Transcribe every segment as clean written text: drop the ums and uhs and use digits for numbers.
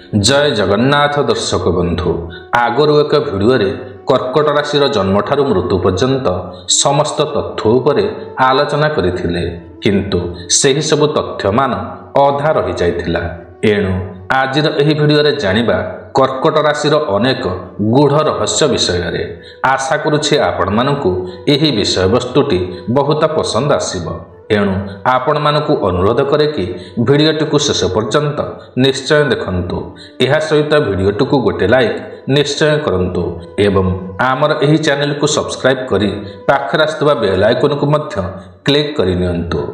जय जगन्नाथ दर्शक बंधु आगरू एक भिडियो कर्कट राशि जन्मठारु मृत्यु पर्यंत समस्त तथ्य उपरे आलोचना करथिले किंतु सेही सब तथ्य मान अधा रही जाइथिला। एणु आजिर एही भिडियो रे जानिबा कर्कट राशि अनेक गूढ़ रहस्य विषय रे। आशा करुछि आपण मानकु एही विषय वस्तुटी बहुत पसंद आसीबो। एणु आपण मानकु अनुरोध करे कि भिडियोटी को शेष पर्यंत निश्चय देखंतु। एहा सहित भिडियोटी को गोटे लाइक निश्चय करंतु एवं आमर एही चैनल को सब्सक्राइब करी पाखरे आस्तुवा बेल आइकन को मध्य क्लिक करि नियंतु।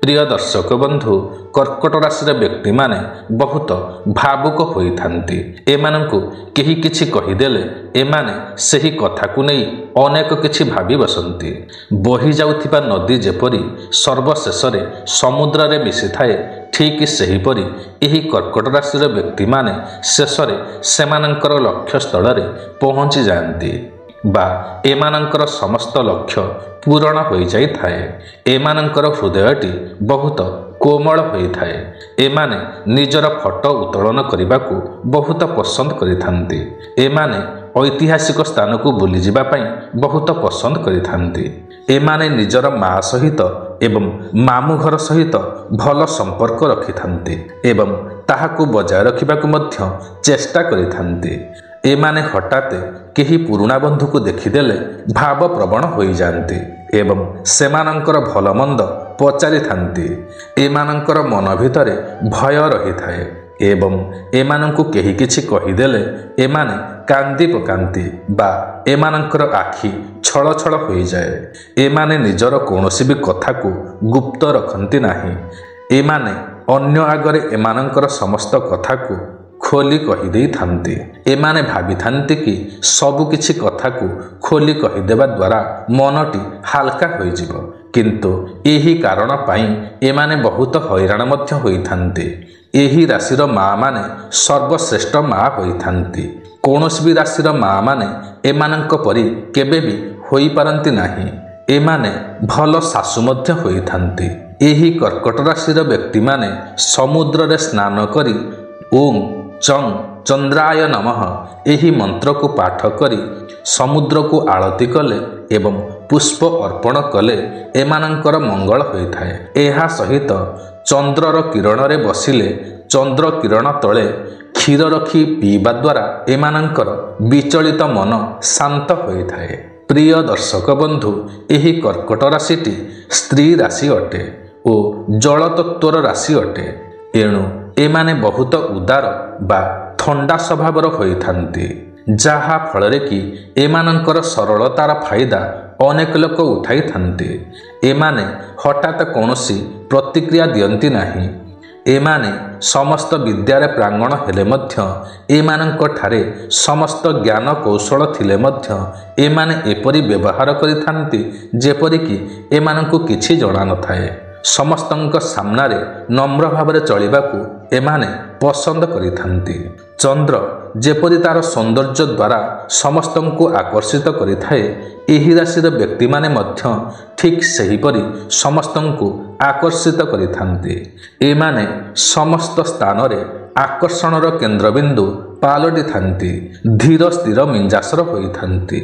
प्रिय दर्शक बंधु कर्कट राशि व्यक्ति माने बहुत भावुक होइथांती। एमानंकु केही किछि कहिदेले एमाने सेही कथा को नहीं अनेक किछि भाबी बसंती। बही जाउथिबा नदी जेपरी सर्वशेष रे समुद्र रे मिशि थाए ठीक सेहीपरि एही कर्कट राशि व्यक्ति माने शेष रे सेमानंकर लक्ष्य स्थल रे पहुंची जांती बा एमानंकर समस्त लक्ष्य पूरण हो जाई थाए। एमानंकर हृदयटी बहुत कोमल होई थाए। एमाने निजर फोटो उत्तोलन करने बहुत पसंद करिथांती। एमाने ऐतिहासिक स्थान को बुली जिबा पई बहुत पसंद करिथांती। एमाने निजर माँ सहित एवं मामू घर सहित भल संपर्क रखिथांती एवं ताहाकू बजाय रखिबाकू मध्य चेष्टा करिथांती। एमाने हठात केही पुरुणा बंधु को देखिदेले भाव प्रवण हो जाती एवं सेमानंकर भल मंद पचारि थांती। एमानंकर मन भितरे भय रही थाए एवं एमानंकु केही किछि कहिदेले एमाने कांदी पकांती बा एमानंकर आखि छल छल हो जाए। एमाने निजर कौनसी भी कथा को गुप्त रखंती नाही। एमाने अन्य आगरे एमानंकर समस्त कथा को खोली कहीदे थांती। एमाने भाभी थांती कि सबु किछि कथा को खोली कहीदेवा द्वारा मनटी हालका हो जिवो किंतु एही कारण पाई एमाने बहुत हैरान मध्य होई थांती। एही राशिर माँ माने सर्वश्रेष्ठ माँ होई थांती। कौनसी भी राशिर माँ माने एमानंक परि केबे भी होई पारंती नाही। एमाने भल सासु मध्य होई थांती। एही कर्कट राशिर व्यक्ति माने समुद्र रे स्नान करी ओम चंग चंद्राय नमः एही मंत्र को पाठ करी समुद्र को आळती कले एवं पुष्प अर्पण कले एमानंकर मंगल होइथाए। एहा सहित चंद्रर किरण रे बसिले चंद्र किरण तले क्षीर रखी पीवा द्वारा एमानंकर विचलित मन शांत होइथाए। प्रिय दर्शक बंधु एही कर्कट राशिटी स्त्री राशि अटे ओ जल तत्वर राशि अटे। एणु एमाने बहुत उदार बा थंडा स्वभावर होइथांती जहा फल कि एमानंकर सरलतार फायदा अनेक लोक उठाई थांती। एमाने हठात कौनसी प्रतिक्रिया दियंती नाही। एमाने समस्त विद्यारे प्रांगण हेले मध्य एमानंक ठारे समस्त ज्ञान कौशल थिले मध्य एमाने एपरि व्यवहार करिथांती जेपरि कि एमानंकु किछि जणा नथाए। समस्तंक सामनारे नम्र भावरे चलिबाकू एमाने पसंद करिथांती। चंद्र जेपरि तार सौंदर्य द्वारा समस्तंकु आकर्षित करिथाए एही राशिर व्यक्ति माने मध्य ठीक सेहीपरि समस्तंकु आकर्षित करिथांती। एमाने समस्त स्थान रे आकर्षणर केंद्रबिंदु पालटी थांती। धीर स्थिर मिंजासर होइथांती।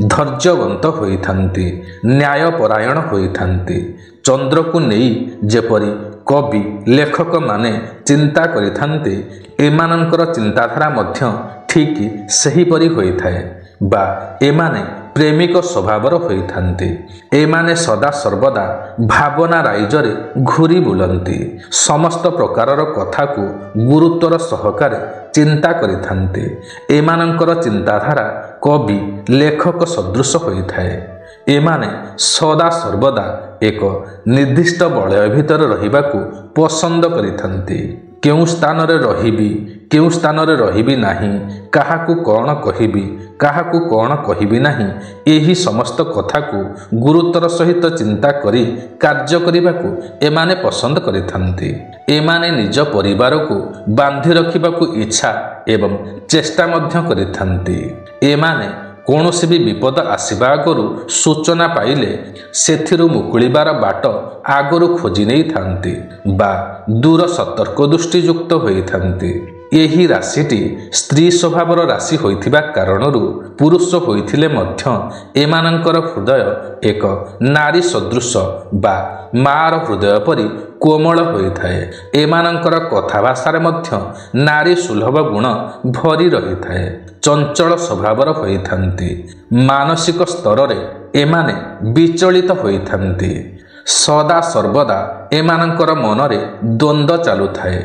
धैर्यवंत होइथांती। न्यायपरायण होइथांती। चंद्र को नहीं जेपरी कवि लेखक माने चिंता करिथांती एमानंकर चिंताधारा मध्य ठीक सेहीपरि होइथाए बा एमाने प्रेमिक स्वभावर होइथांती। एमाने सदा सर्वदा भावना राइजरे घूरी बुलंती। समस्त प्रकारर कथा को गुरुत्वर सहकारे चिंता करिथांती। एमानंकर चिंताधारा कवि लेखक सदृश होइथाए। एमाने सदा सर्वदा एक निर्दिष्ट वलय भितर रहिबाकू पसंद करिथांती। केउ स्थान रे रहिबी केउ स्थान रे रहिबी नाही काहाकू कौन कहिबी काहाकू कौन कहिबी नाही एही समस्त कथा को गुरुत्वर सहित चिंता करी कार्य करिबाकू एमाने पसंद करिथांती। एमाने निज परिवार को बांधि रखिबाकू इच्छा एवं चेष्टा मध्य करिथांती। एमाने कौनसी भी विपद आसवा आगु सूचना पाइले सेथिरु मुकुलिबार बाट आगु खोजी नहीं थांती बा दूर सतर्क दृष्टियुक्त होई थांती। ଏହି ରାଶିଟି ସ୍ତ୍ରୀ ସ୍ୱଭାବର ରାଶି ହୋଇଥିବା କାରଣରୁ ପୁରୁଷ ହୋଇଥିଲେ ମଧ୍ୟ ଏମାନଙ୍କର ହୃଦୟ ଏକ ନାରୀ ସଦୃଶ ବା ମାର ହୃଦୟ ପରି କୋମଳ ହୋଇଥାଏ। ଏମାନଙ୍କର କଥାଭାଷାରେ ମଧ୍ୟ ନାରୀ ସୁଲଭ ଗୁଣ ଭରି ରହିଥାଏ। ଚଞ୍ଚଳ ସ୍ୱଭାବର ହୋଇଥାନ୍ତି। ମାନସିକ ସ୍ତରରେ ଏମାନେ ବିଚଳିତ ହୋଇଥାନ୍ତି। ସଦା ସର୍ବଦା ଏମାନଙ୍କର ମନରେ ଦ୍ୱନ୍ଦ୍ୱ ଚାଲୁଥାଏ।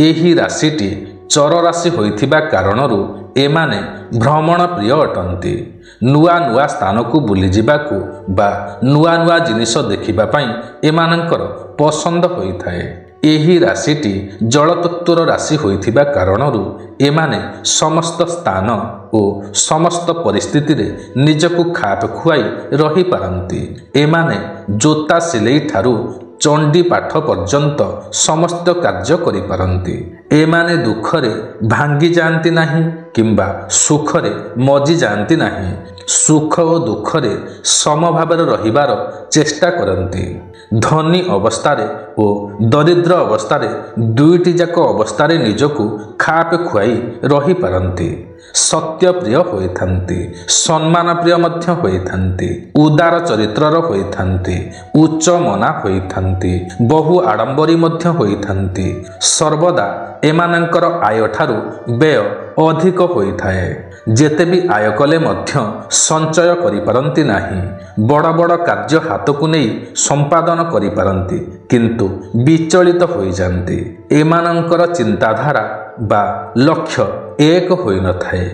ଏହି ରାଶିଟି ଚର ରାଶି ହୋଇଥିବା କାରଣରୁ ଏମାନେ ଭ୍ରମଣ ପ୍ରିୟ ଅଟନ୍ତି। ନୂଆ ନୂଆ ସ୍ଥାନକୁ ବୁଲିଯିବାକୁ ବା ନୂଆ ନୂଆ ଜିନିଷ ଦେଖିବା ପାଇଁ ଏମାନଙ୍କର ପସନ୍ଦ ହୋଇଥାଏ। ଏହି ରାଶିଟି ଜଳତତ୍ତ୍ୱର ରାଶି ହୋଇଥିବା କାରଣରୁ ଏମାନେ ସମସ୍ତ ସ୍ଥାନ ଓ ସମସ୍ତ ପରିସ୍ଥିତିରେ ନିଜକୁ ଖାପ ଖୁଆଇ ରହିପାରନ୍ତି। ଏମାନେ ଜୋତା ସିଲେଇ ଠାରୁ ଚଣ୍ଡୀ ପାଠ ପର୍ଯ୍ୟନ୍ତ ସମସ୍ତ କାର୍ଯ୍ୟ କରିପାରନ୍ତି। ଏମାନେ ଦୁଃଖରେ ଭାଙ୍ଗି ଯାଆନ୍ତି ନାହିଁ କିମ୍ବା ସୁଖରେ ମଜି ଯାଆନ୍ତି ନାହିଁ। ସୁଖ ଓ ଦୁଃଖରେ ସମଭାବରେ ରହିବାର ଚେଷ୍ଟା କରନ୍ତି। ଧନୀ ଅବସ୍ଥାରେ ଓ ଦରିଦ୍ର ଅବସ୍ଥାରେ ଦୁଇଟି ଯାକ ଅବସ୍ଥାରେ ନିଜକୁ ଖାପ ଖୁଆଇ ରହିପାରନ୍ତି। ସତ୍ୟପ୍ରିୟ ହୋଇଥାନ୍ତି। ସମ୍ମାନ ପ୍ରିୟ ମଧ୍ୟ ହୋଇଥାନ୍ତି। ଉଦାର ଚରିତ୍ରର ହୋଇଥାନ୍ତି। ଉଚ୍ଚ ମନା ହୋଇଥାନ୍ତି। ବହୁ ଆଡ଼ମ୍ବରୀ ମଧ୍ୟ ହୋଇଥାନ୍ତି। ସର୍ବଦା ଏମାନଙ୍କର ଆୟ ଠାରୁ ବ୍ୟୟ ଅଧିକ ହୋଇଥାଏ। ଯେତେ ବି ଆୟ କଲେ ମଧ୍ୟ ସଞ୍ଚୟ କରିପାରନ୍ତି ନାହିଁ। ବଡ଼ ବଡ଼ କାର୍ଯ୍ୟ ହାତକୁ ନେଇ ସମ୍ପାଦନ କରିପାରନ୍ତି କିନ୍ତୁ ବିଚଳିତ ହୋଇଯାନ୍ତି। ଏମାନଙ୍କର ଚିନ୍ତାଧାରା ବା ଲକ୍ଷ୍ୟ ଏକ ହୋଇନଥାଏ।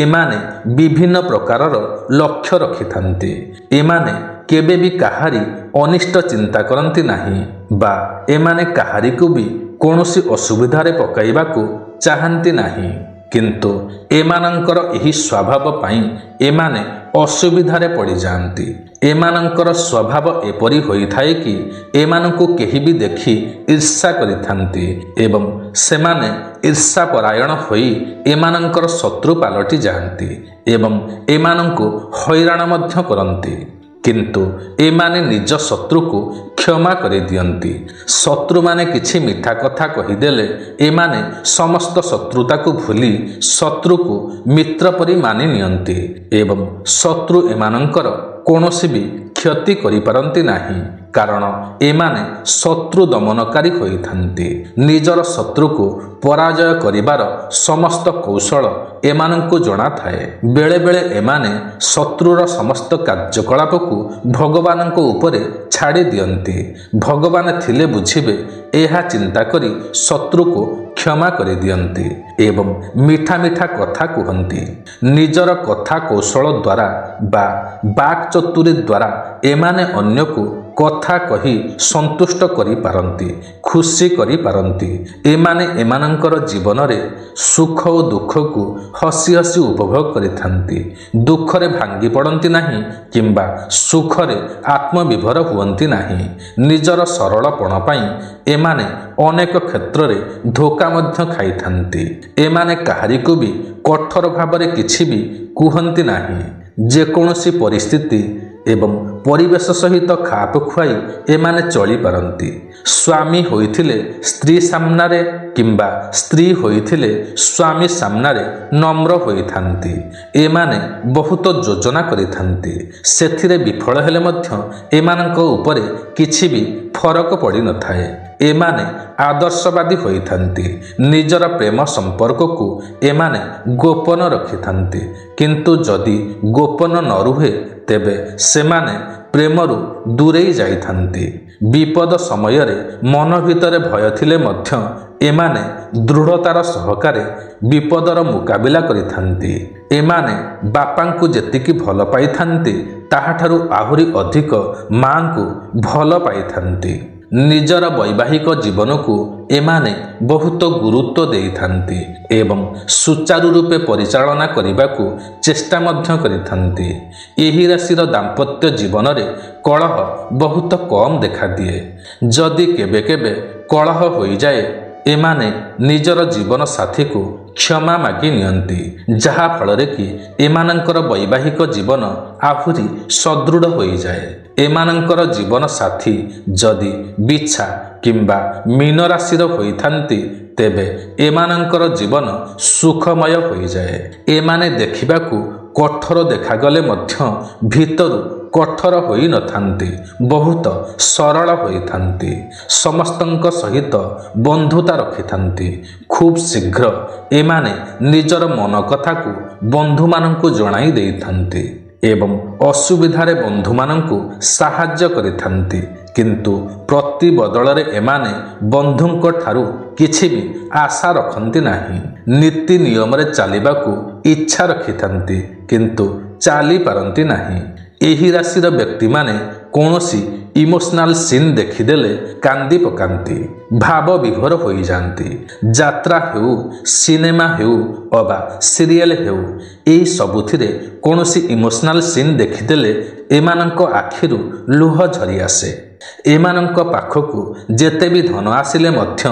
ଏମାନେ ବିଭିନ୍ନ ପ୍ରକାରର ଲକ୍ଷ୍ୟ ରଖିଥାନ୍ତି। ଏମାନେ କେବେ ବି କାହାରି ଅନିଷ୍ଟ ଚିନ୍ତା କରନ୍ତି ନାହିଁ ବା ଏମାନେ କାହାରିକୁ ବି କୌଣସି ଅସୁବିଧାରେ ପକାଇବାକୁ ଚାହାନ୍ତି ନାହିଁ। କିନ୍ତୁ ଏମାନଙ୍କର ଏହି ସ୍ୱଭାବ ପାଇଁ ଏମାନେ ଅସୁବିଧାରେ ପଡ଼ିଯାଆନ୍ତି। ଏମାନଙ୍କର ସ୍ୱଭାବ ଏପରି ହୋଇଥାଏ କି ଏମାନଙ୍କୁ କେହି ବି ଦେଖି ଈର୍ଷା କରିଥାନ୍ତି ଏବଂ ସେମାନେ ଈର୍ଷାପରାୟଣ ହୋଇ ଏମାନଙ୍କର ଶତ୍ରୁ ପାଲଟି ଯାଆନ୍ତି ଏବଂ ଏମାନଙ୍କୁ ହଇରାଣ ମଧ୍ୟ କରନ୍ତି। କିନ୍ତୁ ଏମାନେ ନିଜ ଶତ୍ରୁକୁ କ୍ଷମା କରିଦିଅନ୍ତି। ଶତ୍ରୁମାନେ କିଛି ମିଠା କଥା କହିଦେଲେ ଏମାନେ ସମସ୍ତ ଶତ୍ରୁତାକୁ ଭୁଲି ଶତ୍ରୁକୁ ମିତ୍ର ପରି ମାନି ନିଅନ୍ତି ଏବଂ ଶତ୍ରୁ ଏମାନଙ୍କର କୌଣସି ବି କ୍ଷତି କରିପାରନ୍ତି ନାହିଁ କାରଣ ଏମାନେ ଶତ୍ରୁ ଦମନକାରୀ ହୋଇଥାନ୍ତି। ନିଜର ଶତ୍ରୁକୁ ପରାଜୟ କରିବାର ସମସ୍ତ କୌଶଳ ଏମାନଙ୍କୁ ଜଣାଥାଏ। ବେଳେବେଳେ ଏମାନେ ଶତ୍ରୁର ସମସ୍ତ କାର୍ଯ୍ୟକଳାପକୁ ଭଗବାନଙ୍କ ଉପରେ ଛାଡ଼ି ଦିଅନ୍ତି। ଭଗବାନ ଥିଲେ ବୁଝିବେ ଏହା ଚିନ୍ତା କରି ଶତ୍ରୁକୁ କ୍ଷମା କରିଦିଅନ୍ତି ଏବଂ ମିଠା ମିଠା କଥା କୁହନ୍ତି। ନିଜର କଥା କୌଶଳ ଦ୍ୱାରା ବା ବାକ୍ ଚତୁରୀ ଦ୍ୱାରା ଏମାନେ ଅନ୍ୟକୁ କଥା କହି ସନ୍ତୁଷ୍ଟ କରିପାରନ୍ତି, ଖୁସି କରିପାରନ୍ତି। ଏମାନେ ଏମାନଙ୍କର ଜୀବନରେ ସୁଖ ଓ ଦୁଃଖକୁ ହସି ହସି ଉପଭୋଗ କରିଥାନ୍ତି। ଦୁଃଖରେ ଭାଙ୍ଗି ପଡ଼ନ୍ତି ନାହିଁ କିମ୍ବା ସୁଖରେ ଆତ୍ମବିଭୋର ହୁଅନ୍ତି ନାହିଁ। ନିଜର ସରଳପଣ ପାଇଁ ଏମାନେ ଅନେକ କ୍ଷେତ୍ରରେ ଧୋକା ମଧ୍ୟ ଖାଇଥାନ୍ତି। ଏମାନେ କାହାରିକୁ ବି କଠୋର ଭାବରେ କିଛି ବି କୁହନ୍ତି ନାହିଁ। ଯେକୌଣସି ପରିସ୍ଥିତି ଏବଂ ପରିବେଶ ସହିତ ଖାପ ଖୁଆଇ ଏମାନେ ଚଳିପାରନ୍ତି। ସ୍ୱାମୀ ହୋଇଥିଲେ ସ୍ତ୍ରୀ ସାମ୍ନାରେ କିମ୍ବା ସ୍ତ୍ରୀ ହୋଇଥିଲେ ସ୍ୱାମୀ ସାମ୍ନାରେ ନମ୍ର ହୋଇଥାନ୍ତି। ଏମାନେ ବହୁତ ଯୋଜନା କରିଥାନ୍ତି। ସେଥିରେ ବିଫଳ ହେଲେ ମଧ୍ୟ ଏମାନଙ୍କ ଉପରେ କିଛି ବି ଫରକ ପଡ଼ିନଥାଏ। ଏମାନେ ଆଦର୍ଶବାଦୀ ହୋଇଥାନ୍ତି। ନିଜର ପ୍ରେମ ସମ୍ପର୍କକୁ ଏମାନେ ଗୋପନ ରଖିଥାନ୍ତି କିନ୍ତୁ ଯଦି ଗୋପନ ନ ରୁହେ ତେବେ ସେମାନେ ପ୍ରେମରୁ ଦୂରେଇ ଯାଇଥାନ୍ତି। ବିପଦ ସମୟରେ ମନ ଭିତରେ ଭୟ ଥିଲେ ମଧ୍ୟ ଏମାନେ ଦୃଢ଼ତାର ସହକାରେ ବିପଦର ମୁକାବିଲା କରିଥାନ୍ତି। ଏମାନେ ବାପାଙ୍କୁ ଯେତିକି ଭଲ ପାଇଥାନ୍ତି ତାହାଠାରୁ ଆହୁରି ଅଧିକ ମାଙ୍କୁ ଭଲ ପାଇଥାନ୍ତି। ନିଜର ବୈବାହିକ ଜୀବନକୁ ଏମାନେ ବହୁତ ଗୁରୁତ୍ୱ ଦେଇଥାନ୍ତି ଏବଂ ସୁଚାରୁ ରୂପେ ପରିଚାଳନା କରିବାକୁ ଚେଷ୍ଟା ମଧ୍ୟ କରିଥାନ୍ତି। ଏହି ରାଶିର ଦାମ୍ପତ୍ୟ ଜୀବନରେ କଳହ ବହୁତ କମ୍ ଦେଖାଦିଏ। ଯଦି କେବେ କେବେ କଳହ ହୋଇଯାଏ ଏମାନେ ନିଜର ଜୀବନ ସାଥୀକୁ କ୍ଷମା ମାଗି ନିଅନ୍ତି ଯାହା ଫଳରେ କି ଏମାନଙ୍କର ବୈବାହିକ ଜୀବନ ଆହୁରି ସଦୃଢ଼ ହୋଇଯାଏ। ଏମାନଙ୍କର ଜୀବନ ସାଥୀ ଯଦି ବିଛା କିମ୍ବା ମୀନ ରାଶିର ହୋଇଥାନ୍ତି ତେବେ ଏମାନଙ୍କର ଜୀବନ ସୁଖମୟ ହୋଇଯାଏ। ଏମାନେ ଦେଖିବାକୁ କଠୋର ଦେଖାଗଲେ ମଧ୍ୟ ଭିତରୁ କଠୋର ହୋଇନଥାନ୍ତି, ବହୁତ ସରଳ ହୋଇଥାନ୍ତି। ସମସ୍ତଙ୍କ ସହିତ ବନ୍ଧୁତା ରଖିଥାନ୍ତି। ଖୁବ୍ ଶୀଘ୍ର ଏମାନେ ନିଜର ମନ କଥାକୁ ବନ୍ଧୁମାନଙ୍କୁ ଜଣାଇ ଦେଇଥାନ୍ତି ଏବଂ ଅସୁବିଧାରେ ବନ୍ଧୁମାନଙ୍କୁ ସାହାଯ୍ୟ କରିଥାନ୍ତି। କିନ୍ତୁ ପ୍ରତି ବଦଳରେ ଏମାନେ ବନ୍ଧୁଙ୍କ ଠାରୁ କିଛି ବି ଆଶା ରଖନ୍ତି ନାହିଁ। ନୀତି ନିୟମରେ ଚାଲିବାକୁ ଇଚ୍ଛା ରଖିଥାନ୍ତି କିନ୍ତୁ ଚାଲିପାରନ୍ତି ନାହିଁ। ଏହି ରାଶିର ବ୍ୟକ୍ତିମାନେ କୌଣସି ଇମୋସନାଲ ସିନ୍ ଦେଖିଦେଲେ କାନ୍ଦି ପକାନ୍ତି, ଭାବ ବିଭୋର ହୋଇଯାଆନ୍ତି। ଯାତ୍ରା ହେଉ, ସିନେମା ହେଉ ଅବା ସିରିଏଲ ହେଉ, ଏହି ସବୁଥିରେ କୌଣସି ଇମୋସନାଲ ସିନ୍ ଦେଖିଦେଲେ ଏମାନଙ୍କ ଆଖିରୁ ଲୁହ ଝରି ଆସେ। ଏମାନଙ୍କ ପାଖକୁ ଯେତେ ବି ଧନ ଆସିଲେ ମଧ୍ୟ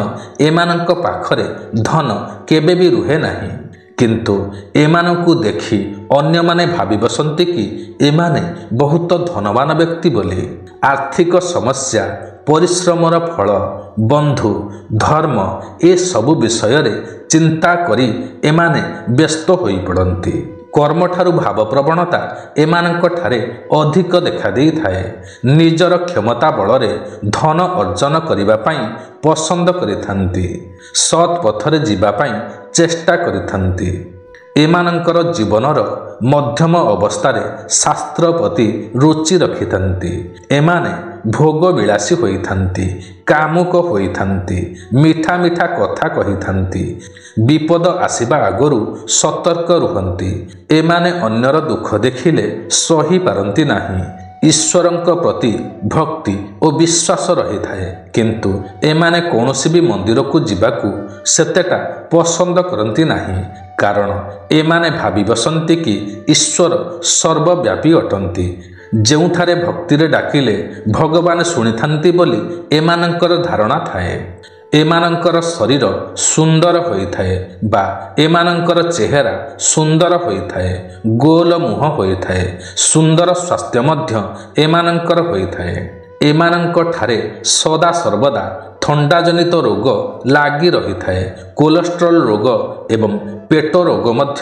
ଏମାନଙ୍କ ପାଖରେ ଧନ କେବେ ବି ରୁହେ ନାହିଁ। କିନ୍ତୁ ଏମାନଙ୍କୁ ଦେଖି ଅନ୍ୟମାନେ ଭାବି ବସନ୍ତି କି ଏମାନେ ବହୁତ ଧନବାନ ବ୍ୟକ୍ତି ବୋଲି। ଆର୍ଥିକ ସମସ୍ୟା, ପରିଶ୍ରମର ଫଳ, ବନ୍ଧୁ, ଧର୍ମ ଏସବୁ ବିଷୟରେ ଚିନ୍ତା କରି ଏମାନେ ବ୍ୟସ୍ତ ହୋଇପଡ଼ନ୍ତି। କର୍ମଠାରୁ ଭାବପ୍ରବଣତା ଏମାନଙ୍କଠାରେ ଅଧିକ ଦେଖାଦେଇଥାଏ। ନିଜର କ୍ଷମତା ବଳରେ ଧନ ଅର୍ଜନ କରିବା ପାଇଁ ପସନ୍ଦ କରିଥାନ୍ତି। ସତ୍ ପଥରେ ଯିବା ପାଇଁ ଚେଷ୍ଟା କରିଥାନ୍ତି। ଏମାନଙ୍କର ଜୀବନର ମଧ୍ୟମ ଅବସ୍ଥାରେ ଶାସ୍ତ୍ର ପ୍ରତି ରୁଚି ରଖିଥାନ୍ତି। ଏମାନେ ଭୋଗବିଳାସୀ ହୋଇଥାନ୍ତି, କାମୁକ ହୋଇଥାନ୍ତି, ମିଠା ମିଠା କଥା କହିଥାନ୍ତି। ବିପଦ ଆସିବା ଆଗରୁ ସତର୍କ ରୁହନ୍ତି। ଏମାନେ ଅନ୍ୟର ଦୁଃଖ ଦେଖିଲେ ସହିପାରନ୍ତି ନାହିଁ। ଈଶ୍ୱରଙ୍କ ପ୍ରତି ଭକ୍ତି ଓ ବିଶ୍ୱାସ ରହିଥାଏ କିନ୍ତୁ ଏମାନେ କୌଣସି ବି ମନ୍ଦିରକୁ ଯିବାକୁ ସେତେଟା ପସନ୍ଦ କରନ୍ତି ନାହିଁ। କାରଣ ଏମାନେ ଭାବି ବସନ୍ତି କି ଈଶ୍ୱର ସର୍ବବ୍ୟାପୀ ଅଟନ୍ତି। ଯେଉଁଠାରେ ଭକ୍ତିରେ ଡାକିଲେ ଭଗବାନ ଶୁଣିଥାନ୍ତି ବୋଲି ଏମାନଙ୍କର ଧାରଣା ଥାଏ। ଏମାନଙ୍କର ଶରୀର ସୁନ୍ଦର ହୋଇଥାଏ ବା ଏମାନଙ୍କର ଚେହେରା ସୁନ୍ଦର ହୋଇଥାଏ, ଗୋଲ ମୁହଁ ହୋଇଥାଏ। ସୁନ୍ଦର ସ୍ୱାସ୍ଥ୍ୟ ମଧ୍ୟ ଏମାନଙ୍କର ହୋଇଥାଏ। ଏମାନଙ୍କଠାରେ ସଦାସର୍ବଦା ଥଣ୍ଡାଜନିତ ରୋଗ ଲାଗି ରହିଥାଏ। କୋଲେଷ୍ଟ୍ରଲ ରୋଗ ଏବଂ ପେଟ ରୋଗ ମଧ୍ୟ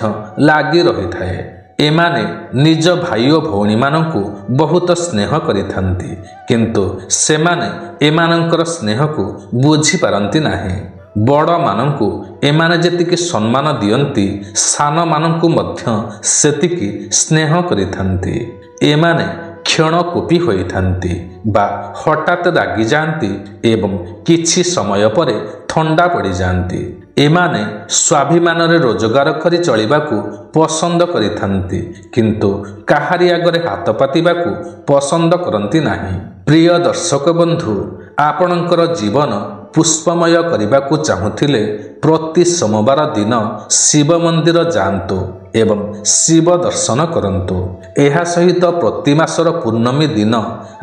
ଲାଗି ରହିଥାଏ। ଏମାନେ ନିଜ ଭାଇ ଓ ଭଉଣୀମାନଙ୍କୁ ବହୁତ ସ୍ନେହ କରିଥାନ୍ତି କିନ୍ତୁ ସେମାନେ ଏମାନଙ୍କର ସ୍ନେହକୁ ବୁଝିପାରନ୍ତି ନାହିଁ। ବଡ଼ମାନଙ୍କୁ ଏମାନେ ଯେତିକି ସମ୍ମାନ ଦିଅନ୍ତି, ସାନମାନଙ୍କୁ ମଧ୍ୟ ସେତିକି ସ୍ନେହ କରିଥାନ୍ତି। ଏମାନେ କ୍ଷଣକୂପୀ ହୋଇଥାନ୍ତି ବା ହଠାତ୍ ରାଗିଯାଆନ୍ତି ଏବଂ କିଛି ସମୟ ପରେ ଥଣ୍ଡା ପଡ଼ିଯାଆନ୍ତି। ଏମାନେ ସ୍ୱାଭିମାନରେ ରୋଜଗାର କରି ଚଳିବାକୁ ପସନ୍ଦ କରିଥାନ୍ତି କିନ୍ତୁ କାହାରି ଆଗରେ ହାତ ପାତିବାକୁ ପସନ୍ଦ କରନ୍ତି ନାହିଁ। ପ୍ରିୟ ଦର୍ଶକ ବନ୍ଧୁ, ଆପଣଙ୍କର ଜୀବନ ପୁଷ୍ପମୟ କରିବାକୁ ଚାହୁଁଥିଲେ ପ୍ରତି ସୋମବାର ଦିନ ଶିବ ମନ୍ଦିର ଯାଆନ୍ତୁ ଏବଂ ଶିବ ଦର୍ଶନ କରନ୍ତୁ। ଏହା ସହିତ ପ୍ରତି ମାସର ପୂର୍ଣ୍ଣମୀ ଦିନ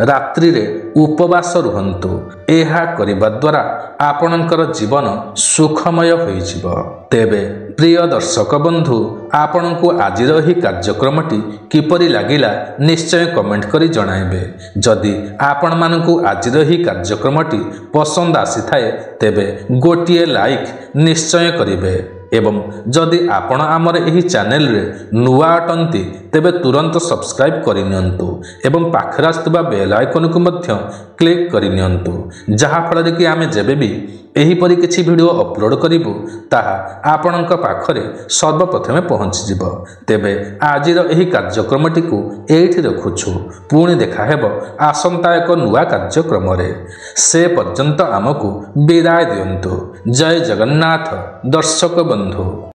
ରାତ୍ରିରେ ଉପବାସ ରୁହନ୍ତୁ। ଏହା କରିବା ଦ୍ୱାରା ଆପଣଙ୍କର ଜୀବନ ସୁଖମୟ ହୋଇଯିବ। ତେବେ ପ୍ରିୟ ଦର୍ଶକ ବନ୍ଧୁ, ଆପଣଙ୍କୁ ଆଜିର ଏହି କାର୍ଯ୍ୟକ୍ରମଟି କିପରି ଲାଗିଲା ନିଶ୍ଚୟ କମେଣ୍ଟ କରି ଜଣାଇବେ। ଯଦି ଆପଣମାନଙ୍କୁ ଆଜିର ଏହି କାର୍ଯ୍ୟକ୍ରମଟି ପସନ୍ଦ ଆସିଥାଏ ତେବେ ଗୋଟିଏ ଲାଇକ୍ ନିଶ୍ଚୟ କରିବେ ଏବଂ ଯଦି ଆପଣ ଆମର ଏହି ଚ୍ୟାନେଲରେ ନୂଆ ଅଟନ୍ତି ତେବେ ତୁରନ୍ତ ସବସ୍କ୍ରାଇବ୍ କରିନିଅନ୍ତୁ ଏବଂ ପାଖରେ ଆସୁଥିବା ବେଲ୍ ଆଇକନକୁ ମଧ୍ୟ କ୍ଲିକ୍ କରିନିଅନ୍ତୁ, ଯାହାଫଳରେ କି ଆମେ ଯେବେବି ଏହିପରି କିଛି ଭିଡ଼ିଓ ଅପଲୋଡ଼ କରିବୁ ତାହା ଆପଣଙ୍କ ପାଖରେ ସର୍ବପ୍ରଥମେ ପହଞ୍ଚିଯିବ। ତେବେ ଆଜିର ଏହି କାର୍ଯ୍ୟକ୍ରମଟିକୁ ଏଇଠି ରଖୁଛୁ। ପୁଣି ଦେଖାହେବ ଆସନ୍ତା ଏକ ନୂଆ କାର୍ଯ୍ୟକ୍ରମରେ। ସେ ପର୍ଯ୍ୟନ୍ତ ଆମକୁ ବିଦାୟ ଦିଅନ୍ତୁ। ଜୟ ଜଗନ୍ନାଥ ଦର୍ଶକ ବନ୍ଧୁ।